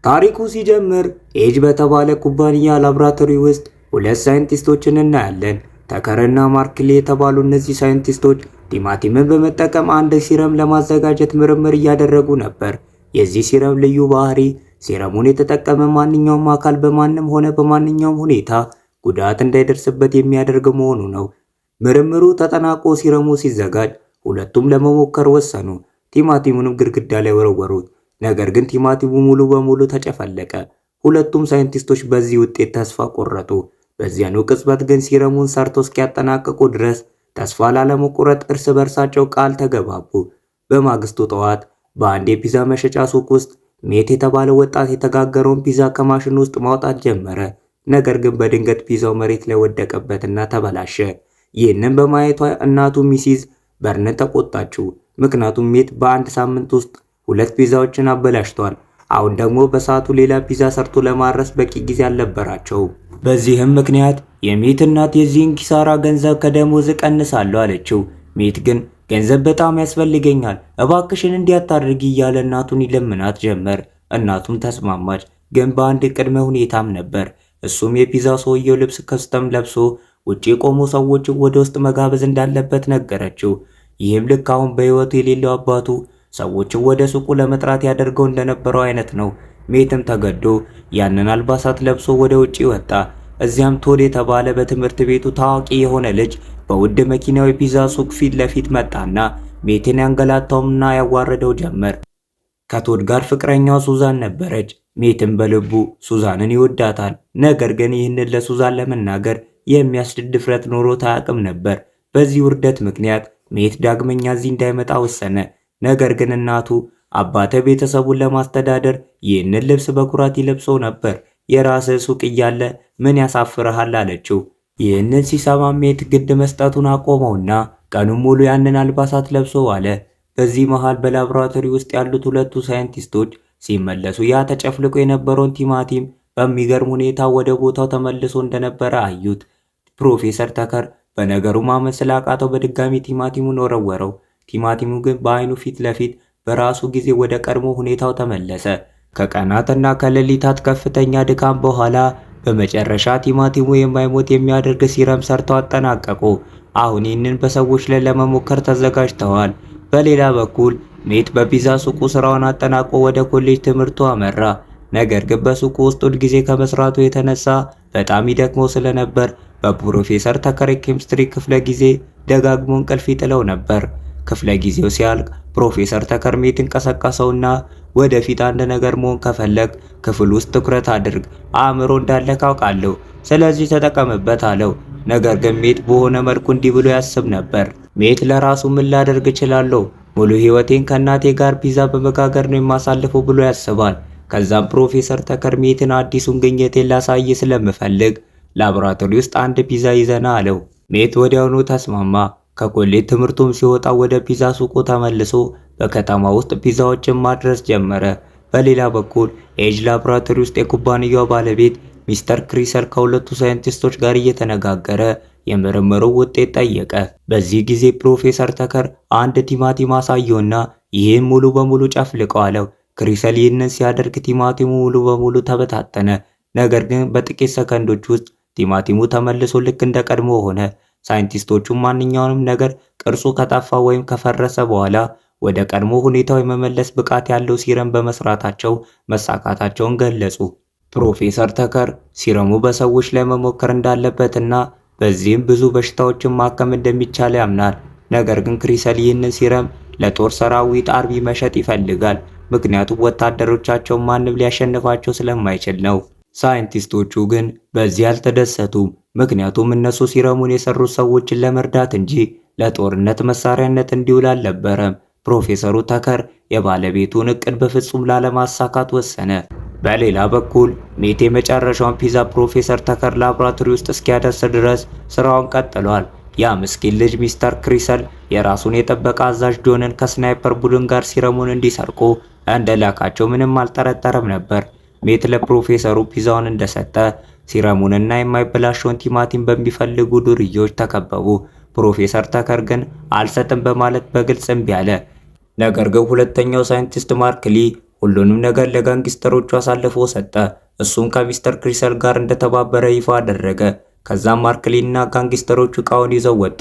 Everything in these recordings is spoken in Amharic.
ታሪኩ ሲጀምር ኤጅ በተባለ ኩባንያ ላብራቶሪ ውስጥ ሁለት ሳይንቲስቶችን እናያለን። ተከርና ማርክሌ የተባሉ እነዚህ ሳይንቲስቶች ቲማቲምን በመጠቀም አንድ ሲረም ለማዘጋጀት ምርምር እያደረጉ ነበር። የዚህ ሲረም ልዩ ባህሪ ሲረሙን የተጠቀመ ማንኛውም አካል በማንም ሆነ በማንኛውም ሁኔታ ጉዳት እንዳይደርስበት የሚያደርግ መሆኑ ነው። ምርምሩ ተጠናቆ ሲረሙ ሲዘጋጅ ሁለቱም ለመሞከር ወሰኑ። ቲማቲሙንም ግድግዳ ላይ ወረወሩት። ነገር ግን ቲማቲሙ ሙሉ በሙሉ ተጨፈለቀ። ሁለቱም ሳይንቲስቶች በዚህ ውጤት ተስፋ ቆረጡ። በዚያኑ ቅጽበት ግን ሲረሙን ሰርተው እስኪያጠናቅቁ ድረስ ተስፋ ላለመቁረጥ እርስ በርሳቸው ቃል ተገባቡ። በማግስቱ ጠዋት በአንድ የፒዛ መሸጫ ሱቅ ውስጥ ሜት የተባለ ወጣት የተጋገረውን ፒዛ ከማሽኑ ውስጥ ማውጣት ጀመረ። ነገር ግን በድንገት ፒዛው መሬት ላይ ወደቀበትና ተበላሸ። ይህንን በማየቷ እናቱ ሚሲዝ በርንን ተቆጣችው። ምክንያቱም ሜት በአንድ ሳምንት ውስጥ ሁለት ፒዛዎችን አበላሽቷል። አሁን ደግሞ በሰዓቱ ሌላ ፒዛ ሰርቶ ለማድረስ በቂ ጊዜ አልነበራቸውም። በዚህም ምክንያት የሜት እናት የዚህን ኪሳራ ገንዘብ ከደሞዝ እቀንሳለሁ አለችው። ሜት ግን ገንዘብ በጣም ያስፈልገኛል፣ እባክሽን እንዲያታድርጊ እያለ እናቱን ይለምናት ጀመር። እናቱም ተስማማች፣ ግን በአንድ ቅድመ ሁኔታም ነበር። እሱም የፒዛ ሰውየው ልብስ ከስተም ለብሶ ውጪ የቆሙ ሰዎችን ወደ ውስጥ መጋበዝ እንዳለበት ነገረችው። ይህም ልክ አሁን በሕይወቱ የሌለው አባቱ ሰዎችን ወደ ሱቁ ለመጥራት ያደርገው እንደነበረው አይነት ነው። ሜትም ተገዶ ያንን አልባሳት ለብሶ ወደ ውጪ ወጣ። እዚያም ቶድ የተባለ በትምህርት ቤቱ ታዋቂ የሆነ ልጅ በውድ መኪናው የፒዛ ሱቅ ፊት ለፊት መጣና ሜትን ያንገላታውና ያዋረደው ጀመር። ከቶድ ጋር ፍቅረኛው ሱዛን ነበረች። ሜትም በልቡ ሱዛንን ይወዳታል። ነገር ግን ይህንን ለሱዛን ለመናገር የሚያስችል ድፍረት ኖሮት አያውቅም ነበር። በዚህ ውርደት ምክንያት ሜት ዳግመኛ እዚህ እንዳይመጣ ወሰነ። ነገር ግን እናቱ አባተ ቤተሰቡን ለማስተዳደር ይህንን ልብስ በኩራት ይለብሰው ነበር። የራስህ ሱቅ እያለ ምን ያሳፍርሃል አለችው። ይህንን ሲሰማ ሜት ግድ መስጠቱን አቆመውና ቀኑን ሙሉ ያንን አልባሳት ለብሶ ዋለ። በዚህ መሃል በላቦራቶሪ ውስጥ ያሉት ሁለቱ ሳይንቲስቶች ሲመለሱ ያ ተጨፍልቆ የነበረውን ቲማቲም በሚገርም ሁኔታ ወደ ቦታው ተመልሶ እንደነበረ አዩት። ፕሮፌሰር ተከር በነገሩ ማመን ስላቃተው በድጋሚ ቲማቲሙን ወረወረው። ቲማቲሙ ግን በአይኑ ፊት ለፊት በራሱ ጊዜ ወደ ቀድሞ ሁኔታው ተመለሰ። ከቀናትና ከሌሊታት ከፍተኛ ድካም በኋላ በመጨረሻ ቲማቲሙ የማይሞት የሚያደርግ ሲረም ሰርተው አጠናቀቁ። አሁን ይህንን በሰዎች ላይ ለመሞከር ተዘጋጅተዋል። በሌላ በኩል ሜት በፒዛ ሱቁ ስራውን አጠናቆ ወደ ኮሌጅ ትምህርቱ አመራ። ነገር ግን በሱቁ ውስጥ ሁል ጊዜ ከመስራቱ የተነሳ በጣም ይደክመው ስለነበር በፕሮፌሰር ተከር ኬሚስትሪ ክፍለ ጊዜ ደጋግሞ እንቅልፍ ይጥለው ነበር። ክፍለ ጊዜው ሲያልቅ ፕሮፌሰር ተከር ሜትን ቀሰቀሰውና ወደፊት አንድ ነገር መሆን ከፈለግ ክፍል ውስጥ ትኩረት አድርግ፣ አእምሮ እንዳለ ካውቃለሁ፣ ስለዚህ ተጠቀምበት አለው። ነገር ግን ሜት በሆነ መልኩ እንዲህ ብሎ ያስብ ነበር። ሜት ለራሱ ምን ላደርግ እችላለሁ? ሙሉ ህይወቴን ከእናቴ ጋር ፒዛ በመጋገር ነው የማሳልፈው ብሎ ያስባል። ከዛም ፕሮፌሰር ተከር ሜትን አዲሱን ግኝቴን ላሳይ ስለምፈልግ ላቦራቶሪ ውስጥ አንድ ፒዛ ይዘና አለው። ሜት ወዲያውኑ ተስማማ። ከኮሌጅ ትምህርቱም ሲወጣ ወደ ፒዛ ሱቁ ተመልሶ በከተማ ውስጥ ፒዛዎችን ማድረስ ጀመረ። በሌላ በኩል ኤጅ ላቦራቶሪ ውስጥ የኩባንያው ባለቤት ሚስተር ክሪሰል ከሁለቱ ሳይንቲስቶች ጋር እየተነጋገረ የምርምሩ ውጤት ጠየቀ። በዚህ ጊዜ ፕሮፌሰር ተከር አንድ ቲማቲም አሳየውና ይህን ሙሉ በሙሉ ጨፍልቀው አለው። ክሪሰል ይህንን ሲያደርግ ቲማቲሙ ሙሉ በሙሉ ተበታተነ። ነገር ግን በጥቂት ሰከንዶች ውስጥ ቲማቲሙ ተመልሶ ልክ እንደ ቀድሞ ሆነ። ሳይንቲስቶቹ ማንኛውንም ነገር ቅርጹ ከጠፋ ወይም ከፈረሰ በኋላ ወደ ቀድሞ ሁኔታው የመመለስ ብቃት ያለው ሲረም በመስራታቸው መሳካታቸውን ገለጹ። ፕሮፌሰር ተከር ሲረሙ በሰዎች ላይ መሞከር እንዳለበትና በዚህም ብዙ በሽታዎችን ማከም እንደሚቻል ያምናል። ነገር ግን ክሪሰል ይህንን ሲረም ለጦር ሰራዊት አርቢ መሸጥ ይፈልጋል። ምክንያቱም ወታደሮቻቸው ማንም ሊያሸንፋቸው ስለማይችል ነው። ሳይንቲስቶቹ ግን በዚህ አልተደሰቱም። ምክንያቱም እነሱ ሲረሙን የሰሩት ሰዎችን ለመርዳት እንጂ ለጦርነት መሳሪያነት እንዲውል አልነበረም። ፕሮፌሰሩ ተከር የባለቤቱን እቅድ በፍጹም ላለማሳካት ወሰነ። በሌላ በኩል ሜት የመጨረሻውን ፒዛ ፕሮፌሰር ተከር ላቦራቶሪ ውስጥ እስኪያደርስ ድረስ ስራውን ቀጥሏል። ያ ምስኪን ልጅ ሚስተር ክሪሰል የራሱን የጠበቀ አዛዥ ጆንን ከስናይፐር ቡድን ጋር ሲረሙን እንዲሰርቁ እንደላካቸው ምንም አልጠረጠረም ነበር። ሜት ለፕሮፌሰሩ ፒዛውን እንደሰጠ ሲረሙንና የማይበላሸውን ቲማቲም በሚፈልጉ ዱርዬዎች ተከበቡ። ፕሮፌሰር ተከር ግን አልሰጥም በማለት በግልጽ እምቢ አለ። ነገር ግን ሁለተኛው ሳይንቲስት ማርክሊ ሁሉንም ነገር ለጋንግስተሮቹ አሳልፎ ሰጠ። እሱም ከሚስተር ክሪሰል ጋር እንደተባበረ ይፋ አደረገ። ከዛም ማርክሊና ጋንግስተሮቹ እቃውን ይዘው ወጡ።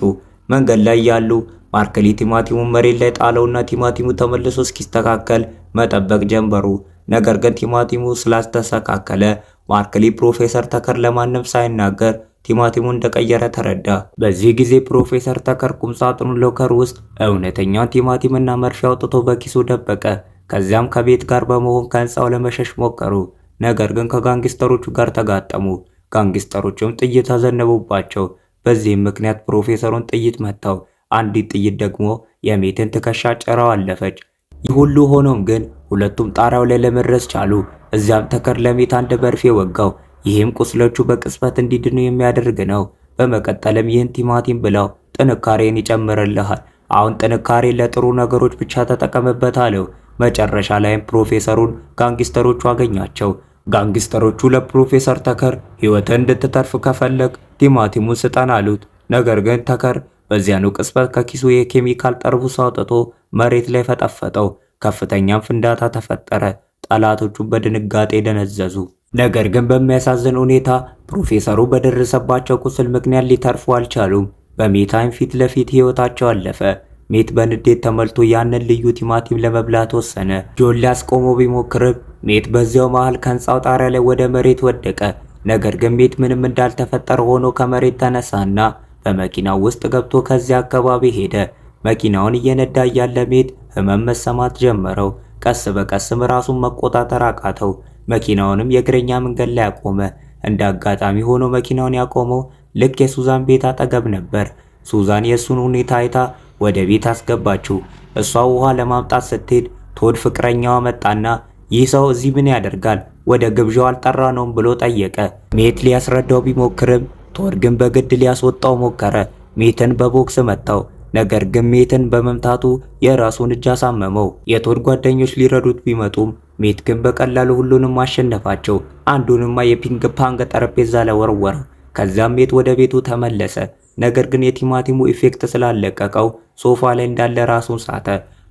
መንገድ ላይ ያሉ ማርክሊ ቲማቲሙን መሬት ላይ ጣለውና ቲማቲሙ ተመልሶ እስኪስተካከል መጠበቅ ጀመሩ። ነገር ግን ቲማቲሙ ስላልተስተካከለ ማርክሊ ፕሮፌሰር ተከር ለማንም ሳይናገር ቲማቲሙን እንደቀየረ ተረዳ። በዚህ ጊዜ ፕሮፌሰር ተከር ቁም ሳጥኑ ሎከር ውስጥ እውነተኛውን ቲማቲምና መርፌ አውጥቶ በኪሱ ደበቀ። ከዚያም ከቤት ጋር በመሆን ከህንፃው ለመሸሽ ሞከሩ። ነገር ግን ከጋንግስተሮቹ ጋር ተጋጠሙ። ጋንግስተሮቹም ጥይት አዘነቡባቸው። በዚህም ምክንያት ፕሮፌሰሩን ጥይት መታው። አንዲት ጥይት ደግሞ የሜትን ትከሻ ጭራው አለፈች። ይህ ሁሉ ሆኖም ግን ሁለቱም ጣሪያው ላይ ለመድረስ ቻሉ። እዚያም ተከር ለሜት አንድ መርፌ ወጋው። ይህም ቁስሎቹ በቅጽበት እንዲድኑ የሚያደርግ ነው። በመቀጠልም ይህን ቲማቲም ብላው፣ ጥንካሬን ይጨምርልሃል። አሁን ጥንካሬ ለጥሩ ነገሮች ብቻ ተጠቀምበት አለው። መጨረሻ ላይም ፕሮፌሰሩን ጋንግስተሮቹ አገኛቸው። ጋንግስተሮቹ ለፕሮፌሰር ተከር ህይወትን እንድትተርፍ ከፈለግ ቲማቲሙን ስጠን አሉት። ነገር ግን ተከር በዚያኑ ቅጽበት ከኪሱ የኬሚካል ጠርሙስ አውጥቶ መሬት ላይ ፈጠፈጠው። ከፍተኛም ፍንዳታ ተፈጠረ። ጠላቶቹ በድንጋጤ ደነዘዙ። ነገር ግን በሚያሳዝን ሁኔታ ፕሮፌሰሩ በደረሰባቸው ቁስል ምክንያት ሊተርፉ አልቻሉም። በሜታይም ፊት ለፊት ህይወታቸው አለፈ። ሜት በንዴት ተሞልቶ ያንን ልዩ ቲማቲም ለመብላት ወሰነ። ጆን ሊያስቆመው ቢሞክርም ሜት በዚያው መሃል ከህንፃው ጣሪያ ላይ ወደ መሬት ወደቀ። ነገር ግን ሜት ምንም እንዳልተፈጠረ ሆኖ ከመሬት ተነሳና በመኪናው ውስጥ ገብቶ ከዚያ አካባቢ ሄደ። መኪናውን እየነዳ ያለ ሜት ህመም መሰማት ጀመረው። ቀስ በቀስም ራሱን መቆጣጠር አቃተው። መኪናውንም የእግረኛ መንገድ ላይ አቆመ። እንደ አጋጣሚ ሆኖ መኪናውን ያቆመው ልክ የሱዛን ቤት አጠገብ ነበር። ሱዛን የሱን ሁኔታ አይታ ወደ ቤት አስገባችው። እሷ ውሃ ለማምጣት ስትሄድ ቶድ ፍቅረኛዋ መጣና ይህ ሰው እዚህ ምን ያደርጋል? ወደ ግብዣው አልጠራነውም ብሎ ጠየቀ። ሜት ሊያስረዳው ቢሞክርም ቶድ ግን በግድ ሊያስወጣው ሞከረ። ሜትን በቦክስ መታው። ነገር ግን ሜትን በመምታቱ የራሱን እጅ አሳመመው። የቶድ ጓደኞች ሊረዱት ቢመጡም ሜት ግን በቀላሉ ሁሉንም አሸነፋቸው። አንዱንማ የፒንግ ፓንግ ጠረጴዛ ላይ ወረወረው። ከዛም ሜት ወደ ቤቱ ተመለሰ። ነገር ግን የቲማቲሙ ኢፌክት ስላለቀቀው ሶፋ ላይ እንዳለ ራሱን ሳተ።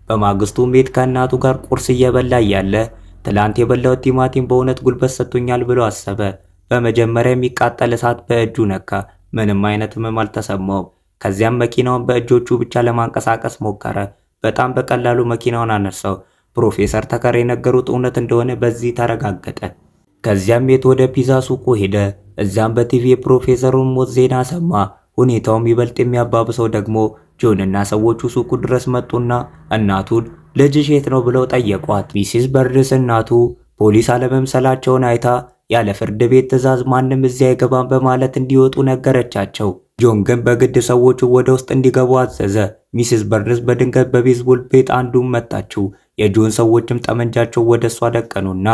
በማግስቱ ሜት ከእናቱ ጋር ቁርስ እየበላ እያለ ትላንት የበላው ቲማቲም በእውነት ጉልበት ሰጥቶኛል ብሎ አሰበ። በመጀመሪያ የሚቃጠል እሳት በእጁ ነካ። ምንም አይነት ህመም አልተሰማውም። ከዚያም መኪናውን በእጆቹ ብቻ ለማንቀሳቀስ ሞከረ። በጣም በቀላሉ መኪናውን አነሳው። ፕሮፌሰር ተከር የነገሩት እውነት እንደሆነ በዚህ ተረጋገጠ። ከዚያም ሜት ወደ ፒዛ ሱቁ ሄደ። እዛም በቲቪ የፕሮፌሰሩን ሞት ዜና ሰማ። ሁኔታውም ይበልጥ የሚያባብሰው ደግሞ ጆንና ሰዎቹ ሱቁ ድረስ መጡና እናቱን ልጅሽ የት ነው ብለው ጠየቋት። ሚሲስ በርንስ እናቱ ፖሊስ አለመምሰላቸውን አይታ ያለ ፍርድ ቤት ትዕዛዝ ማንም እዚያ አይገባም በማለት እንዲወጡ ነገረቻቸው። ጆን ግን በግድ ሰዎቹ ወደ ውስጥ እንዲገቡ አዘዘ። ሚስስ በርንስ በድንገት በቤዝቦል ቤት አንዱን መታችው። የጆን ሰዎችም ጠመንጃቸው ወደ እሷ ደቀኑና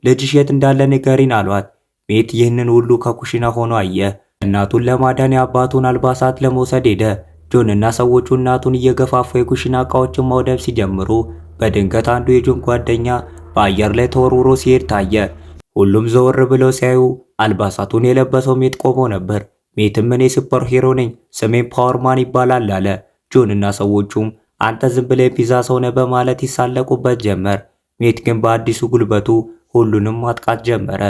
ልጅሽ የት እንዳለ ንገሪን አሏት። ሜት ይህንን ሁሉ ከኩሽና ሆኖ አየ። እናቱን ለማዳን የአባቱን አልባሳት ለመውሰድ ሄደ። ጆንና ሰዎቹ እናቱን እየገፋፉ የኩሽና እቃዎችን ማውደም ሲጀምሩ በድንገት አንዱ የጆን ጓደኛ በአየር ላይ ተወርውሮ ሲሄድ ታየ። ሁሉም ዘወር ብለው ሲያዩ አልባሳቱን የለበሰው ሜት ቆሞ ነበር። ሜትም እኔ ሱፐር ሂሮ ነኝ፣ ስሜን ፓወርማን ይባላል አለ። ጆንና ሰዎቹም አንተ ዝም ብለህ የፒዛ ሰው ነህ በማለት ይሳለቁበት ጀመር። ሜት ግን በአዲሱ ጉልበቱ ሁሉንም ማጥቃት ጀመረ።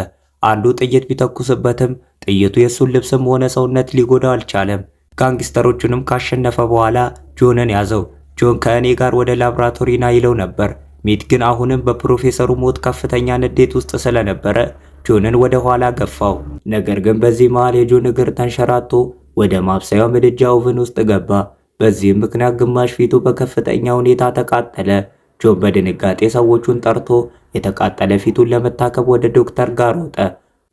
አንዱ ጥይት ቢተኩስበትም ጥይቱ የሱን ልብስም ሆነ ሰውነት ሊጎዳው አልቻለም። ጋንግስተሮቹንም ካሸነፈ በኋላ ጆንን ያዘው። ጆን ከእኔ ጋር ወደ ላብራቶሪ ና ይለው ነበር። ሜት ግን አሁንም በፕሮፌሰሩ ሞት ከፍተኛ ንዴት ውስጥ ስለነበረ ጆንን ወደ ኋላ ገፋው። ነገር ግን በዚህ መሃል የጆን እግር ተንሸራቶ ወደ ማብሰያው ምድጃ ኦቭን ውስጥ ገባ። በዚህም ምክንያት ግማሽ ፊቱ በከፍተኛ ሁኔታ ተቃጠለ። ጆን በድንጋጤ ሰዎቹን ጠርቶ የተቃጠለ ፊቱን ለመታከም ወደ ዶክተር ጋር ሮጠ።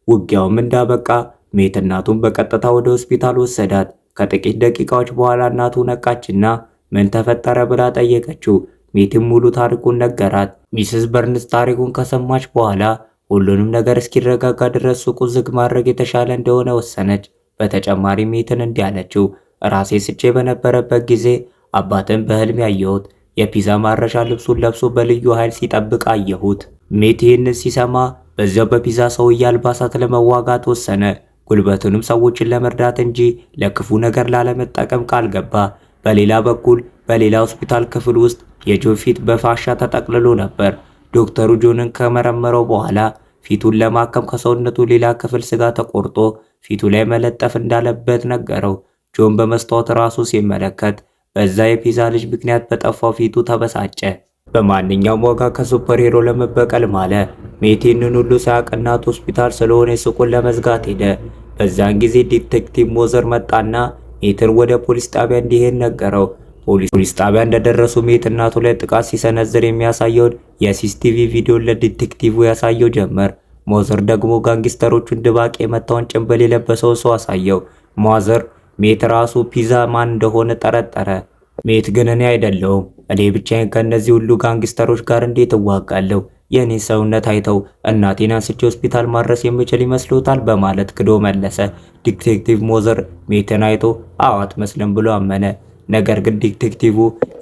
ውጊያውም እንዳበቃ ሜት እናቱን በቀጥታ ወደ ሆስፒታል ወሰዳት። ከጥቂት ደቂቃዎች በኋላ እናቱ ነቃችና ምን ተፈጠረ ብላ ጠየቀችው። ሜትም ሙሉ ታሪኩን ነገራት። ሚስስ በርንስ ታሪኩን ከሰማች በኋላ ሁሉንም ነገር እስኪረጋጋ ድረስ ሱቁ ዝግ ማድረግ የተሻለ እንደሆነ ወሰነች። በተጨማሪ ሜትን እንዲህ አለችው፣ ራሴ ስቼ በነበረበት ጊዜ አባትን በህልም ያየሁት። የፒዛ ማረሻ ልብሱን ለብሶ በልዩ ኃይል ሲጠብቅ አየሁት። ሜት ይህንን ሲሰማ በዚያው በፒዛ ሰውዬ አልባሳት ለመዋጋት ወሰነ። ጉልበቱንም ሰዎችን ለመርዳት እንጂ ለክፉ ነገር ላለመጠቀም ቃል ገባ። በሌላ በኩል በሌላ ሆስፒታል ክፍል ውስጥ የጆን ፊት በፋሻ ተጠቅልሎ ነበር። ዶክተሩ ጆንን ከመረመረው በኋላ ፊቱን ለማከም ከሰውነቱ ሌላ ክፍል ስጋ ተቆርጦ ፊቱ ላይ መለጠፍ እንዳለበት ነገረው። ጆን በመስታወት ራሱ ሲመለከት በዛ የፒዛ ልጅ ምክንያት በጠፋው ፊቱ ተበሳጨ። በማንኛውም ዋጋ ከሱፐር ሄሮ ለመበቀል ማለ። ሜቲንን ሁሉ ሳያውቅናት ሆስፒታል ስለሆነ ሱቁን ለመዝጋት ሄደ። በዛን ጊዜ ዲቴክቲቭ ሞዘር መጣና ሜትን ወደ ፖሊስ ጣቢያ እንዲሄድ ነገረው። ፖሊስ ጣቢያ እንደደረሱ ሜት እናቱ ላይ ጥቃት ሲሰነዝር የሚያሳየውን የሲሲቲቪ ቪዲዮ ለዲቴክቲቭ ያሳየው ጀመር። ሞዘር ደግሞ ጋንግስተሮቹን ድባቅ የመታውን ጭንብል የለበሰው ሰው አሳየው። ሞዘር ሜት ራሱ ፒዛ ማን እንደሆነ ጠረጠረ። ሜት ግን እኔ አይደለሁም፣ እኔ ብቻዬን ከነዚህ ሁሉ ጋንግስተሮች ጋር እንዴት እዋጋለሁ? የኔ ሰውነት አይተው እናቴን አንስቼ ሆስፒታል ማድረስ የምችል ይመስሎታል? በማለት ክዶ መለሰ። ዲቴክቲቭ ሞዘር ሜትን አይቶ አዎ አትመስልም ብሎ አመነ። ነገር ግን ዲቴክቲቭ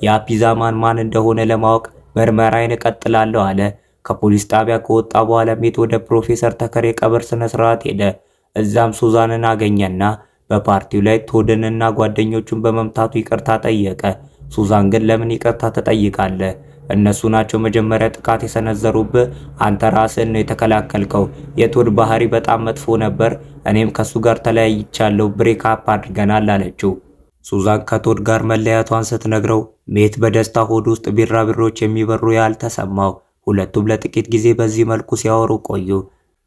ያ ፒዛ ማን እንደሆነ ለማወቅ ምርመራዬን እቀጥላለሁ አለ። ከፖሊስ ጣቢያ ከወጣ በኋላ ሜት ወደ ፕሮፌሰር ተከር የቀብር ስነ ስርዓት ሄደ። እዛም ሱዛንን አገኘና በፓርቲው ላይ ቶድንና ጓደኞቹን በመምታቱ ይቅርታ ጠየቀ። ሱዛን ግን ለምን ይቅርታ ተጠይቃለህ? እነሱ ናቸው መጀመሪያ ጥቃት የሰነዘሩብህ፣ አንተ ራስህን ነው የተከላከልከው። የቶድ ባህሪ በጣም መጥፎ ነበር፣ እኔም ከሱ ጋር ተለያይቻለሁ፣ ብሬክ አፕ አድርገናል አለችው። ሱዛን ከቶድ ጋር መለያቷን ስትነግረው ሜት በደስታ ሆድ ውስጥ ቢራቢሮች የሚበሩ ያህል ተሰማው። ሁለቱም ለጥቂት ጊዜ በዚህ መልኩ ሲያወሩ ቆዩ።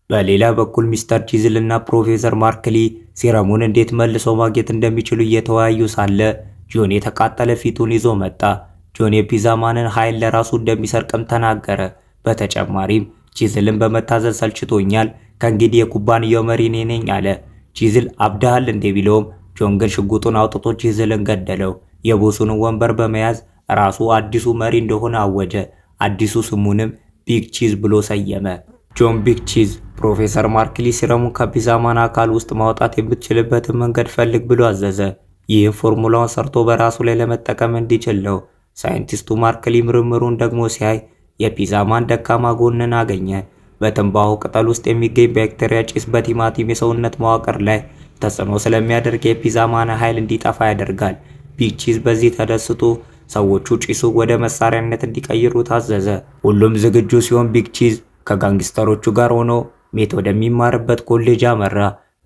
በሌላ በኩል ሚስተር ቺዝል እና ፕሮፌሰር ማርክሊ ሲረሙን እንዴት መልሰው ማግኘት እንደሚችሉ እየተወያዩ ሳለ ጆን የተቃጠለ ፊቱን ይዞ መጣ። ጆን የፒዛ ማንን ኃይል ለራሱ እንደሚሰርቅም ተናገረ። በተጨማሪም ቺዝልን በመታዘዝ ሰልችቶኛል፣ ከእንግዲህ የኩባንያው መሪ እኔ ነኝ አለ። ቺዝል አብዳሃል እንዴ ቢለውም ጆን ግን ሽጉጡን አውጥቶ ቺዝልን ገደለው። የቦሱን ወንበር በመያዝ ራሱ አዲሱ መሪ እንደሆነ አወጀ። አዲሱ ስሙንም ቢግ ቺዝ ብሎ ሰየመ። ጆን ቢግ ቺዝ ፕሮፌሰር ማርክሊ ሲረሙን ከፒዛ ማን አካል ውስጥ ማውጣት የምትችልበትን መንገድ ፈልግ ብሎ አዘዘ። ይህም ፎርሙላውን ሰርቶ በራሱ ላይ ለመጠቀም እንዲችል ነው። ሳይንቲስቱ ማርክሊ ምርምሩን ደግሞ ሲያይ የፒዛ ማን ደካማ ጎንን አገኘ። በትንባሆ ቅጠል ውስጥ የሚገኝ ባክቴሪያ ጭስ በቲማቲም የሰውነት መዋቅር ላይ ተጽዕኖ ስለሚያደርግ የፒዛ ማን ኃይል እንዲጠፋ ያደርጋል። ቢግ ቺዝ በዚህ ተደስቶ ሰዎቹ ጭሱ ወደ መሳሪያነት እንዲቀይሩ ታዘዘ። ሁሉም ዝግጁ ሲሆን ቢግ ቺዝ ከጋንግስተሮቹ ጋር ሆኖ ሜት ወደሚማርበት ኮሌጅ አመራ።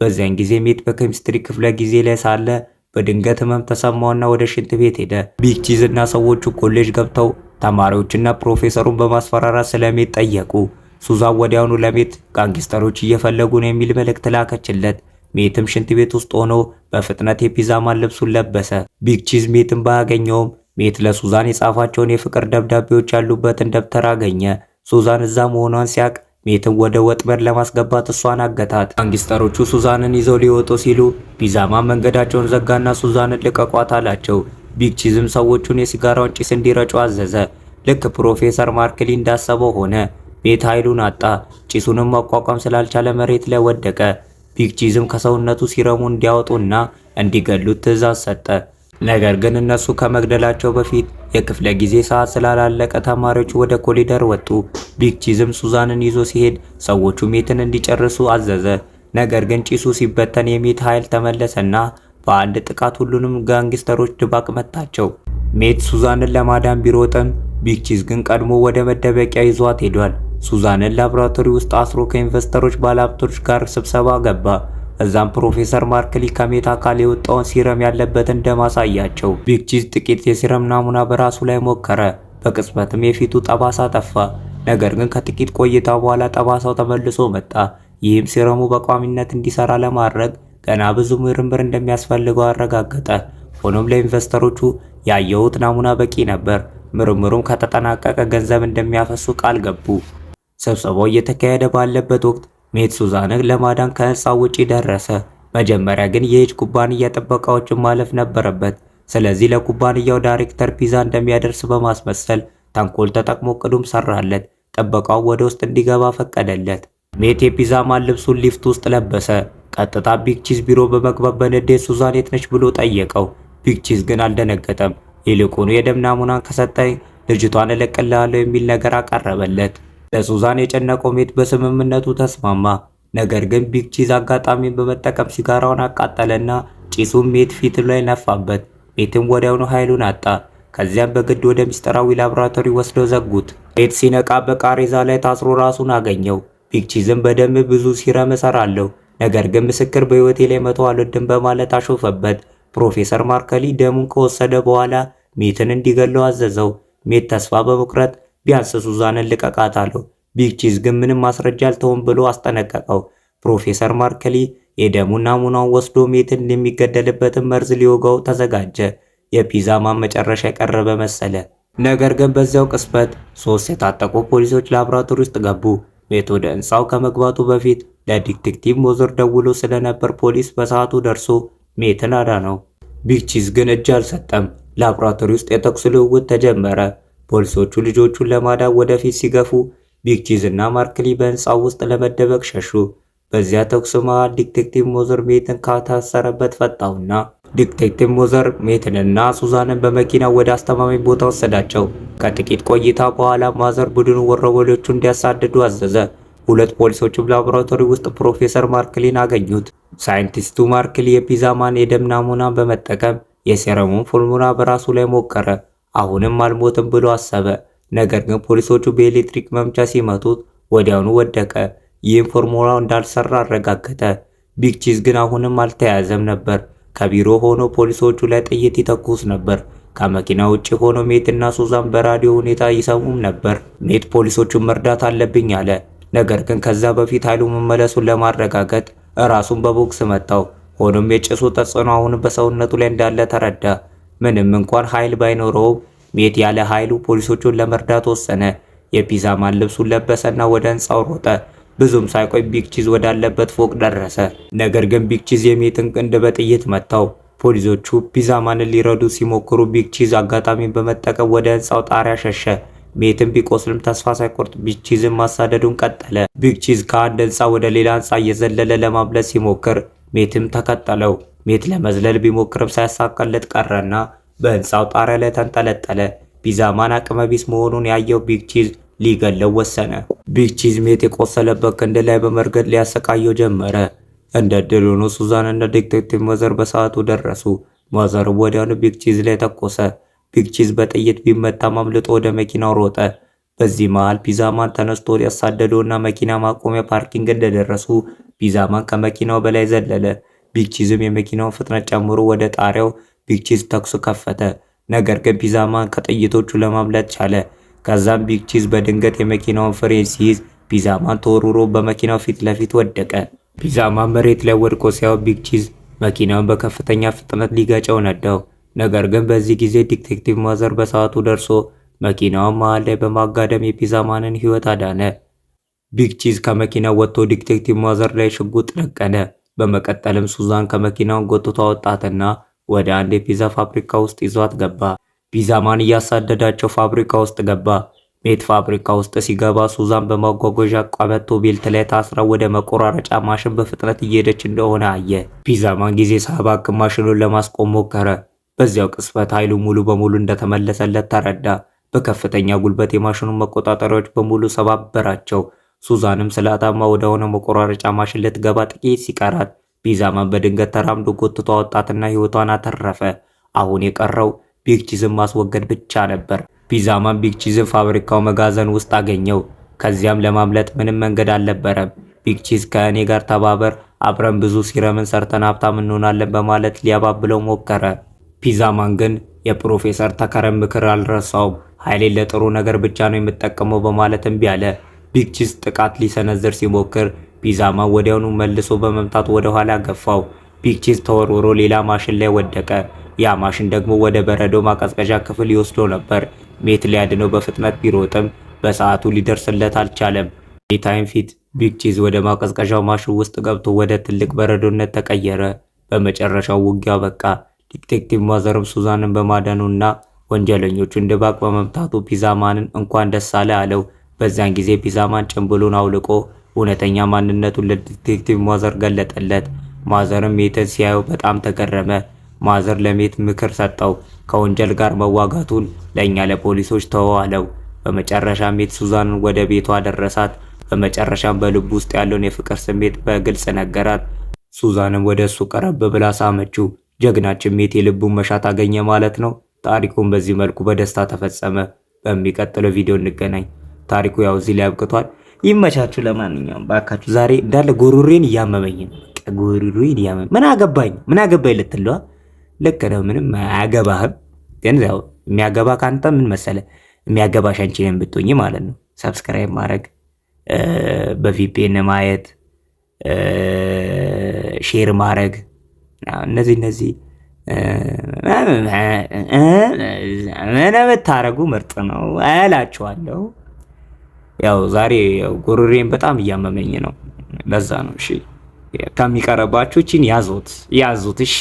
በዚያን ጊዜ ሜት በኬሚስትሪ ክፍለ ጊዜ ላይ ሳለ በድንገት ህመም ተሰማውና ወደ ሽንት ቤት ሄደ። ቢግ ቺዝ እና ሰዎቹ ኮሌጅ ገብተው ተማሪዎችና ፕሮፌሰሩን በማስፈራራት ስለሜት ጠየቁ። ሱዛን ወዲያውኑ ለሜት ጋንግስተሮች እየፈለጉ ነው የሚል መልእክት ላከችለት። ሜትም ሽንት ቤት ውስጥ ሆኖ በፍጥነት የፒዛ ማን ልብሱን ለበሰ። ቢግ ቺዝ ሜትን ባያገኘውም ሜት ለሱዛን የጻፋቸውን የፍቅር ደብዳቤዎች ያሉበትን ደብተር አገኘ። ሱዛን እዛ መሆኗን ሲያቅ ሜትን ወደ ወጥመድ ለማስገባት እሷን አገታት። ጋንግስተሮቹ ሱዛንን ይዘው ሊወጡ ሲሉ ፒዛማ መንገዳቸውን ዘጋና ሱዛንን ልቀቋት አላቸው። ቢግ ቺዝም ሰዎቹን የሲጋራውን ጭስ እንዲረጩ አዘዘ። ልክ ፕሮፌሰር ማርክሊ እንዳሰበው ሆነ። ሜት ኃይሉን አጣ። ጭሱንም መቋቋም ስላልቻለ መሬት ላይ ወደቀ። ቢግ ቺዝም ከሰውነቱ ሲረሙ እንዲያወጡና እንዲገሉት ትዕዛዝ ሰጠ። ነገር ግን እነሱ ከመግደላቸው በፊት የክፍለ ጊዜ ሰዓት ስላላለቀ ተማሪዎቹ ወደ ኮሪደር ወጡ። ቢግ ቺዝም ሱዛንን ይዞ ሲሄድ ሰዎቹ ሜትን እንዲጨርሱ አዘዘ። ነገር ግን ጭሱ ሲበተን የሜት ኃይል ተመለሰና በአንድ ጥቃት ሁሉንም ጋንግስተሮች ድባቅ መታቸው። ሜት ሱዛንን ለማዳን ቢሮጥም ቢግ ቺዝ ግን ቀድሞ ወደ መደበቂያ ይዟት ሄዷል። ሱዛንን ላብራቶሪ ውስጥ አስሮ ከኢንቨስተሮች ባለሀብቶች ጋር ስብሰባ ገባ። እዛም ፕሮፌሰር ማርክሊ ከሜት አካል የወጣውን ሲረም ያለበትን ደም አሳያቸው። ቢግ ቺዝ ጥቂት የሲረም ናሙና በራሱ ላይ ሞከረ። በቅጽበትም የፊቱ ጠባሳ ጠፋ። ነገር ግን ከጥቂት ቆይታ በኋላ ጠባሳው ተመልሶ መጣ። ይህም ሲረሙ በቋሚነት እንዲሰራ ለማድረግ ገና ብዙ ምርምር እንደሚያስፈልገው አረጋገጠ። ሆኖም ለኢንቨስተሮቹ ያየሁት ናሙና በቂ ነበር፣ ምርምሩም ከተጠናቀቀ ገንዘብ እንደሚያፈሱ ቃል ገቡ። ስብሰባው እየተካሄደ ባለበት ወቅት ሜት ሱዛንን ለማዳን ከህንፃው ውጪ ደረሰ። መጀመሪያ ግን የኤጅ ኩባንያ ጥበቃዎችን ማለፍ ነበረበት። ስለዚህ ለኩባንያው ዳይሬክተር ፒዛ እንደሚያደርስ በማስመሰል ተንኮል ተጠቅሞ ቅዱም ሰራለት። ጥበቃው ወደ ውስጥ እንዲገባ ፈቀደለት። ሜት የፒዛ ማን ልብሱን ሊፍት ውስጥ ለበሰ። ቀጥታ ቢግ ቺዝ ቢሮ በመግባት በንዴት ሱዛን የት ነች ብሎ ጠየቀው። ቢግ ቺዝ ግን አልደነገጠም። ይልቁኑ የደም ናሙናን ከሰጠኝ ልጅቷን እለቅልሃለሁ የሚል ነገር አቀረበለት። ለሱዛን የጨነቀው ሜት በስምምነቱ ተስማማ። ነገር ግን ቢግ ቺዝ አጋጣሚን በመጠቀም ሲጋራውን አቃጠለና ጭሱን ሜት ፊት ላይ ነፋበት። ሜትም ወዲያውኑ ኃይሉን አጣ። ከዚያም በግድ ወደ ሚስጥራዊ ላቦራቶሪ ወስደው ዘጉት። ሜት ሲነቃ በቃሬዛ ላይ ታስሮ ራሱን አገኘው። ቢግ ቺዝም በደም ብዙ ሲረም እሰራለሁ፣ ነገር ግን ምስክር በህይወቴ ላይ መተው አልወድም በማለት አሾፈበት። ፕሮፌሰር ማርከሊ ደሙን ከወሰደ በኋላ ሜትን እንዲገለው አዘዘው። ሜት ተስፋ በመቁረጥ ቢያንስ ሱዛንን ልቀቃት አለው። ቢግ ቺዝ ግን ምንም ማስረጃ አልተውም ብሎ አስጠነቀቀው። ፕሮፌሰር ማርከሊ የደሙን ናሙናውን ወስዶ ሜትን የሚገደልበትን መርዝ ሊወጋው ተዘጋጀ። የፒዛማን መጨረሻ የቀረበ መሰለ። ነገር ግን በዚያው ቅጽበት 3 የታጠቁ ፖሊሶች ላብራቶሪ ውስጥ ገቡ። ሜት ወደ ህንፃው ከመግባቱ በፊት ለዲቴክቲቭ ሞዘር ደውሎ ስለነበር ፖሊስ በሰዓቱ ደርሶ ሜትን አዳነው። ቢግ ቺዝ ግን እጅ አልሰጠም። ላብራቶሪ ውስጥ የተኩስ ልውውጥ ተጀመረ። ፖሊሶቹ ልጆቹን ለማዳን ወደፊት ሲገፉ ቢግ ቺዝ እና ማርክሊ በህንፃው ውስጥ ለመደበቅ ሸሹ። በዚያ ተኩስ መሃል ዲቴክቲቭ ሞዘር ሜትን ካታሰረበት ፈታውና ዲቴክቲቭ ሞዘር ሜትንና ሱዛንን በመኪና ወደ አስተማማኝ ቦታ ወሰዳቸው። ከጥቂት ቆይታ በኋላ ማዘር ቡድኑ ወሮበሎቹ እንዲያሳድዱ አዘዘ። 2 ፖሊሶችም ላቦራቶሪ ውስጥ ፕሮፌሰር ማርክሊን አገኙት። ሳይንቲስቱ ማርክሊ የፒዛማን የደም ናሙና በመጠቀም የሴረሙን ፎርሙላ በራሱ ላይ ሞከረ። አሁንም አልሞትም ብሎ አሰበ። ነገር ግን ፖሊሶቹ በኤሌክትሪክ መምቻ ሲመቱት ወዲያውኑ ወደቀ። ይህም ፎርሙላው እንዳልሰራ አረጋገጠ። ቢግ ቺዝ ግን አሁንም አልተያዘም ነበር። ከቢሮ ሆኖ ፖሊሶቹ ላይ ጥይት ይተኩስ ነበር። ከመኪና ውጪ ሆኖ ሜት እና ሱዛን በራዲዮ ሁኔታ ይሰሙም ነበር። ሜት ፖሊሶቹን መርዳት አለብኝ አለ። ነገር ግን ከዛ በፊት ኃይሉ መመለሱን ለማረጋገጥ ራሱን በቦክስ መታው። ሆኖም የጭሱ ተጽዕኖ አሁንም በሰውነቱ ላይ እንዳለ ተረዳ። ምንም እንኳን ኃይል ባይኖረውም ሜት ያለ ኃይሉ ፖሊሶቹን ለመርዳት ወሰነ። የፒዛማን ልብሱን ለበሰና ወደ ህንፃው ሮጠ። ብዙም ሳይቆይ ቢግ ቺዝ ወዳለበት ፎቅ ደረሰ። ነገር ግን ቢግ ቺዝ የሜትን ክንድ በጥይት መታው። ፖሊሶቹ ፒዛማንን ሊረዱ ሲሞክሩ ቢግ ቺዝ አጋጣሚን በመጠቀም ወደ ህንፃው ጣሪያ ሸሸ። ሜትን ቢቆስልም ተስፋ ሳይቆርጥ ቢግ ቺዝን ማሳደዱን ቀጠለ። ቢግ ቺዝ ከአንድ ህንፃ ወደ ሌላ ህንፃ እየዘለለ ለማምለጥ ሲሞክር ሜትም ተከተለው። ሜት ለመዝለል ቢሞክርም ሳያሳካለት ቀረና በህንፃው ጣሪያ ላይ ተንጠለጠለ። ፒዛማን አቅመቢስ መሆኑን ያየው ቢግ ቺዝ ሊገለው ወሰነ። ቢግ ቺዝ ሜት የቆሰለበት ክንድ ላይ በመርገጥ ሊያሰቃየው ጀመረ። እንደ ድል ሆኖ ሱዛን እና ዲቴክቲቭ ሞዘር በሰዓቱ ደረሱ። ሞዘር ወዲያውኑ ቢግ ቺዝ ላይ ተኮሰ። ቢግ ቺዝ በጥይት ቢመታም አምልጦ ወደ መኪናው ሮጠ። በዚህ መሃል ፒዛማን ተነስቶ ያሳደደውና መኪና ማቆሚያ ፓርኪንግ እንደደረሱ ፒዛማን ከመኪናው በላይ ዘለለ። ቢግ ቺዝም የመኪናውን ፍጥነት ጨምሮ ወደ ጣሪያው ቢግ ቺዝ ተኩስ ከፈተ። ነገር ግን ፒዛማን ከጥይቶቹ ለማምለጥ ቻለ። ከዛም ቢግ ቺዝ በድንገት የመኪናውን ፍሬን ሲይዝ ፒዛማን ተወርውሮ በመኪናው ፊት ለፊት ወደቀ። ፒዛማን መሬት ላይ ወድቆ ሲያው ቢግ ቺዝ መኪናውን በከፍተኛ ፍጥነት ሊገጨው ነዳው። ነገር ግን በዚህ ጊዜ ዲቴክቲቭ ሞዘር በሰዓቱ ደርሶ መኪናውን መሃል ላይ በማጋደም የፒዛማንን ሕይወት አዳነ። ቢግ ቺዝ ከመኪናው ወጥቶ ዲቴክቲቭ ሞዘር ላይ ሽጉጥ ደቀነ። በመቀጠልም ሱዛን ከመኪናው ጎትቶ አወጣትና ወደ አንድ የፒዛ ፋብሪካ ውስጥ ይዟት ገባ። ፒዛማን እያሳደዳቸው ፋብሪካ ውስጥ ገባ። ሜት ፋብሪካ ውስጥ ሲገባ ሱዛን በማጓጓዣ ቀበቶ ቤልት ላይ ታስራ ወደ መቆራረጫ ማሽን በፍጥነት እየሄደች እንደሆነ አየ። ፒዛማን ጊዜ ሳያባክን ማሽኑን ለማስቆም ሞከረ። በዚያው ቅጽበት ኃይሉ ሙሉ በሙሉ እንደተመለሰለት ተረዳ። በከፍተኛ ጉልበት የማሽኑን መቆጣጠሪያዎች በሙሉ ሰባበራቸው። ሱዛንም ስለታማ ወደሆነ መቆራረጫ ማሽን ልትገባ ጥቂት ሲቀራት ፒዛማን በድንገት ተራምዶ ጎትቶ አወጣትና ሕይወቷን አተረፈ። አሁን የቀረው ቢግ ቺዝን ማስወገድ ብቻ ነበር። ፒዛማን ቢግ ቺዝን ፋብሪካው መጋዘን ውስጥ አገኘው። ከዚያም ለማምለጥ ምንም መንገድ አልነበረም። ቢግ ቺዝ ከእኔ ጋር ተባበር፣ አብረን ብዙ ሲረምን ሰርተን ሀብታም እንሆናለን በማለት ሊያባብለው ሞከረ። ፒዛማን ግን የፕሮፌሰር ተከረን ምክር አልረሳውም። ኃይሌን ለጥሩ ነገር ብቻ ነው የምጠቀመው በማለት እምቢ አለ። ቢግ ቺዝ ጥቃት ሊሰነዝር ሲሞክር ፒዛማን ወዲያውኑ መልሶ በመምታት ወደ ኋላ ገፋው። ቢግ ቺዝ ተወርውሮ ሌላ ማሽን ላይ ወደቀ። ያ ማሽን ደግሞ ወደ በረዶ ማቀዝቀዣ ክፍል ይወስዶ ነበር። ሜት ሊያድነው በፍጥነት ቢሮጥም በሰዓቱ ሊደርስለት አልቻለም። ሜታይም ፊት ቢግ ቺዝ ወደ ማቀዝቀዣው ማሽን ውስጥ ገብቶ ወደ ትልቅ በረዶነት ተቀየረ። በመጨረሻው ውጊያው በቃ። ዲቴክቲቭ ሞዘርም ሱዛንን በማዳኑና ወንጀለኞቹን ድባቅ በመምታቱ ፒዛማንን እንኳን ደስ አለ አለው። በዛን ጊዜ ፒዛማን ጭንብሉን አውልቆ እውነተኛ ማንነቱን ለዲቴክቲቭ ሞዘር ገለጠለት። ማዘርም ሜትን ሲያየው በጣም ተገረመ። ማዘር ለሜት ምክር ሰጠው። ከወንጀል ጋር መዋጋቱን ለእኛ ለፖሊሶች ተወው አለው። በመጨረሻ ሜት ሱዛንን ወደ ቤቷ አደረሳት። በመጨረሻም በልቡ ውስጥ ያለውን የፍቅር ስሜት በግልጽ ነገራት። ሱዛንም ወደ እሱ ቀረብ ብላ ሳመችው። ጀግናችን ሜት የልቡን መሻት አገኘ ማለት ነው። ታሪኩን በዚህ መልኩ በደስታ ተፈጸመ። በሚቀጥለው ቪዲዮ እንገናኝ። ታሪኩ ያው እዚህ ላይ አብቅቷል። ይመቻችሁ። ለማንኛውም ባካችሁ ዛሬ እንዳለ ጎሮሬን እያመመኝ ነው። ጎሮሬን እያመመኝ ምን አገባኝ ልትለዋ ልክ ነው። ምንም አያገባህም። ግን ያው የሚያገባ ካንተ ምን መሰለ የሚያገባሽ አንቺ ነን ብትሆኚ ማለት ነው። ሰብስክራይብ ማድረግ፣ በቪፒኤን ማየት፣ ሼር ማድረግ እነዚህ ምን ብታረጉ ምርጥ ነው እላችኋለሁ። ያው ዛሬ ጎሮሬን በጣም እያመመኝ ነው። ለዛ ነው። እሺ ከሚቀርባችሁ እቺን ያዙት። እሺ